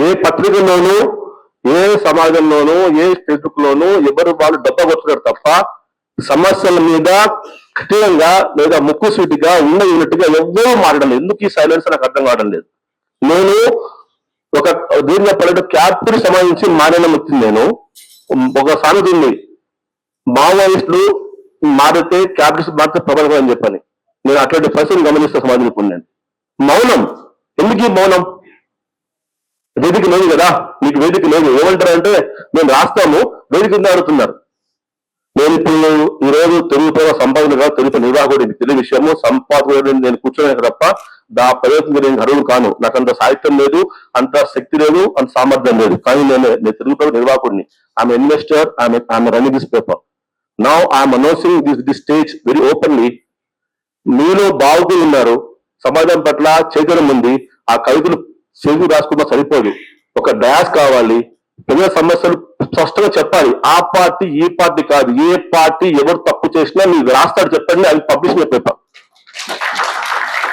ఏ పత్రికల్లోనూ ఏ సమాజంలోనూ ఏ Facebook లోనూ ఎవరు వాళ్ళు డబ్బగొచ్చుతారు తప్ప సమస్యల మీద కఠినంగా లేదా ముక్కుసూటిగా ఉన్నట్టుగా ఎవ్వరూ మాట్లాడలేదు. ఎందుకు ఈ సైలెన్స్ నాకు అర్థం కావడం లేదు. నేను ఒక దీనిలో పల్లెట క్యాప్టెన్ సంబంధించి మారిన వ్యక్తిని. నేను ఒక సామెత ఉంది, మావోయిస్టులు మారితే క్యాప్టెన్స్ మారితే ప్రబలం అని చెప్పని. నేను అట్లాంటి పరిస్థితిని గమనిస్తే సమాజంలో నేను మౌనం. ఎందుకు ఈ మౌనం? వేదిక లేదు కదా, మీకు వేదిక లేదు. ఏమంటారంటే మేము రాస్తాము, వేదిక అడుగుతున్నారు. నేను ఇప్పుడు ఈరోజు తెలుగుతో సంపాదనగా తెలుగు నిర్వాహకుడి తెలుగు విషయము సంపాదకుడు నేను కూర్చోనే తప్ప దా ప్రయత్నం నేను అడుగు కాను. నాకు అంత సాహిత్యం లేదు, అంత శక్తి లేదు, అంత సామర్థ్యం లేదు. కానీ నేను తెలుగుతో నిర్వాహకుడిని. I'm investor, I'm running this paper. Now I'm announcing this stage very openly. మీలో బాగులు ఉన్నారు, సమాజం పట్ల చైతన్యం ఉంది. ఆ కవితలు చేసి రాసుకున్నా సరిపోదు. ఒక డయాస్ కావాలి, ప్రజల సమస్యలు స్పష్టంగా చెప్పాలి. ఆ పార్టీ ఈ పార్టీ కాదు, ఏ పార్టీ ఎవరు తప్పు చేసినా మీరు రాస్తాడు చెప్పండి, అది పబ్లిష్ పేపర్.